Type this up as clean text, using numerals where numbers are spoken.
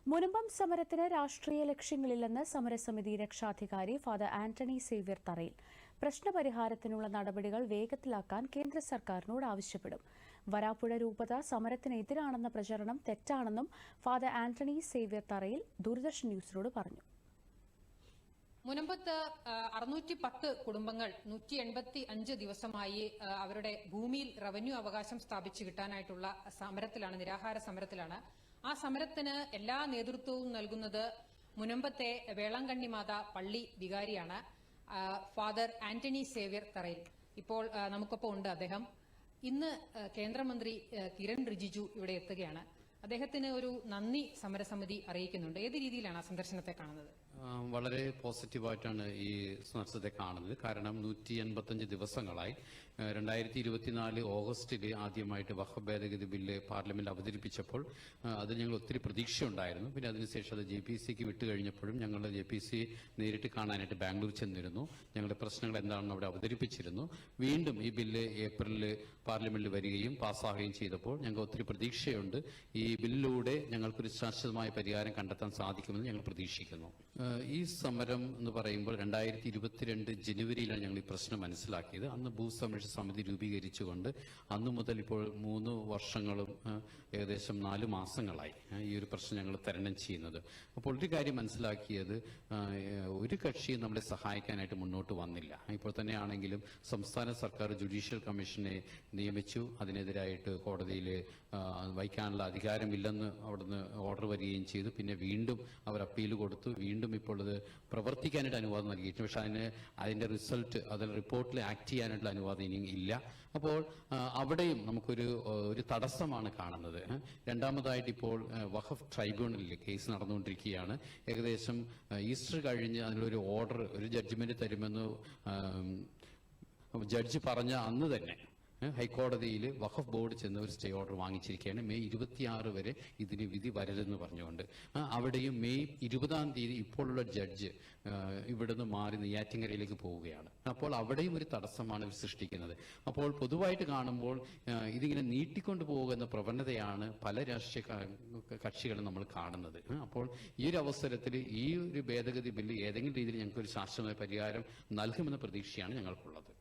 മുനമ്പം സമരത്തിന് രാഷ്ട്രീയ ലക്ഷ്യങ്ങളില്ലെന്ന് സമരസമിതി രക്ഷാധികാരി ഫാദർ ആന്റണി സേവ്യർ തറയിൽ. പ്രശ്നപരിഹാരത്തിനുള്ള നടപടികൾ വേഗത്തിലാക്കാൻ കേന്ദ്ര സർക്കാരിനോട് ആവശ്യപ്പെടും. വരാപ്പുഴ രൂപത സമരത്തിനെതിരാണെന്ന പ്രചരണം തെറ്റാണെന്നും ഫാദർ ആന്റണി സേവ്യർ തറയിൽ ദൂരദർശൻ ന്യൂസിനോട് പറഞ്ഞു. മുനമ്പത്ത് 610 കുടുംബങ്ങൾ 185 ദിവസമായി അവരുടെ ഭൂമിയിൽ റവന്യൂ അവകാശം സ്ഥാപിച്ചു കിട്ടാനായിട്ടുള്ള സമരത്തിലാണ്, നിരാഹാര സമരത്തിലാണ്. ആ സമരത്തിന് എല്ലാ നേതൃത്വവും നൽകുന്നത് മുനമ്പത്തെ വേളാങ്കണ്ണിമാത പള്ളി വികാരിയാണ്, ഫാദർ ആന്റണി സേവ്യർ തറയിൽ. ഇപ്പോൾ നമുക്കൊപ്പം ഉണ്ട് അദ്ദേഹം. ഇന്ന് കേന്ദ്രമന്ത്രി കിരൺ റിജിജു ഇവിടെ എത്തുകയാണ്. അദ്ദേഹത്തിന് ഒരു നന്ദി സമരസമിതി അറിയിക്കുന്നുണ്ട്. ഏത് രീതിയിലാണ് ആ സന്ദർശനത്തെ കാണുന്നത്? വളരെ പോസിറ്റീവായിട്ടാണ് ഈ സന്ദർശനത്തെ കാണുന്നത്. കാരണം 185 ദിവസങ്ങളായി 2024 ഓഗസ്റ്റിൽ ആദ്യമായിട്ട് വഖഫ് ഭേദഗതി ബില്ല് പാർലമെന്റ് അവതരിപ്പിച്ചപ്പോൾ അതിൽ ഞങ്ങൾ ഒത്തിരി പ്രതീക്ഷയുണ്ടായിരുന്നു. പിന്നെ അതിനുശേഷം അത് JPCക്ക് വിട്ടുകഴിഞ്ഞപ്പോഴും ഞങ്ങൾ JPC നേരിട്ട് കാണാനായിട്ട് ബാംഗ്ലൂർ ചെന്നിരുന്നു. ഞങ്ങളുടെ പ്രശ്നങ്ങൾ എന്താണെന്ന് അവിടെ അവതരിപ്പിച്ചിരുന്നു. വീണ്ടും ഈ ബില്ല് ഏപ്രിലിൽ പാർലമെന്റിൽ വരികയും പാസ്സാകുകയും ചെയ്തപ്പോൾ ഞങ്ങൾക്ക് ഒത്തിരി പ്രതീക്ഷയുണ്ട്. ഈ ബില്ലിലൂടെ ഞങ്ങൾക്കൊരു ശാശ്വതമായ പരിഹാരം കണ്ടെത്താൻ സാധിക്കുമെന്ന് ഞങ്ങൾ പ്രതീക്ഷിക്കുന്നു. ഈ സമരം എന്ന് പറയുമ്പോൾ 2022 ജനുവരിയിലാണ് ഞങ്ങൾ ഈ പ്രശ്നം മനസ്സിലാക്കിയത്. അന്ന് ഭൂസംരക്ഷണ സമിതി രൂപീകരിച്ചുകൊണ്ട് അന്നു മുതൽ ഇപ്പോൾ 3 വർഷങ്ങളും ഏകദേശം 4 മാസങ്ങളായി ഈ ഒരു പ്രശ്നം ഞങ്ങൾ തരണം ചെയ്യുന്നത്. അപ്പോൾ ഒരു കാര്യം മനസ്സിലാക്കിയത്, ഒരു കക്ഷിയും നമ്മളെ സഹായിക്കാനായിട്ട് മുന്നോട്ട് വന്നില്ല. ഇപ്പോൾ തന്നെ ആണെങ്കിലും സംസ്ഥാന സർക്കാർ ജുഡീഷ്യൽ കമ്മീഷനെ നിയമിച്ചു. അതിനെതിരായിട്ട് കോടതിയിൽ വഹിക്കാനുള്ള അധികാരമില്ലെന്ന് അവിടുന്ന് ഓർഡർ വരികയും ചെയ്തു. പിന്നെ വീണ്ടും അവർ അപ്പീൽ കൊടുത്തു. വീണ്ടും ഇപ്പോൾ അത് പ്രവർത്തിക്കാനായിട്ട് അനുവാദം നൽകിയിട്ടുണ്ട്. പക്ഷെ അതിന്റെ റിസൾട്ട്, അതിൽ റിപ്പോർട്ടിൽ ആക്ട് ചെയ്യാനായിട്ടുള്ള അനുവാദം ഇനി ഇല്ല. അപ്പോൾ അവിടെയും നമുക്കൊരു തടസ്സമാണ് കാണുന്നത്. രണ്ടാമതായിട്ട് ഇപ്പോൾ വഖഫ് ട്രൈബ്യൂണലിൽ കേസ് നടന്നുകൊണ്ടിരിക്കുകയാണ്. ഏകദേശം ഈസ്റ്റർ കഴിഞ്ഞ് അതിലൊരു ഓർഡർ, ഒരു ജഡ്ജ്മെന്റ് തരുമെന്ന് ജഡ്ജി പറഞ്ഞ അന്ന് തന്നെ ഹൈക്കോടതിയിൽ വഖഫ് ബോർഡ് ചെന്ന് ഒരു സ്റ്റേ ഓർഡർ വാങ്ങിച്ചിരിക്കുകയാണ്. മെയ് 26 വരെ ഇതിന് വിധി വരരുതെന്ന് പറഞ്ഞുകൊണ്ട്. അവിടെയും മെയ് 20-ാം തീയതി ഇപ്പോഴുള്ള ജഡ്ജ് ഇവിടുന്ന് മാറി നെയ്യാറ്റിൻകരയിലേക്ക് പോവുകയാണ്. അപ്പോൾ അവിടെയും ഒരു തടസ്സമാണ് ഇവർ സൃഷ്ടിക്കുന്നത്. അപ്പോൾ പൊതുവായിട്ട് കാണുമ്പോൾ ഇതിങ്ങനെ നീട്ടിക്കൊണ്ടു പോകുന്ന പ്രവണതയാണ് പല രാഷ്ട്രീയ കക്ഷികളും നമ്മൾ കാണുന്നത്. അപ്പോൾ ഈ ഒരു അവസരത്തിൽ ഈ ഒരു ഭേദഗതി ബില്ല് ഏതെങ്കിലും രീതിയിൽ ഞങ്ങൾക്ക് ഒരു ശാശ്വതമായ പരിഹാരം നൽകുമെന്ന പ്രതീക്ഷയാണ് ഞങ്ങൾക്കുള്ളത്.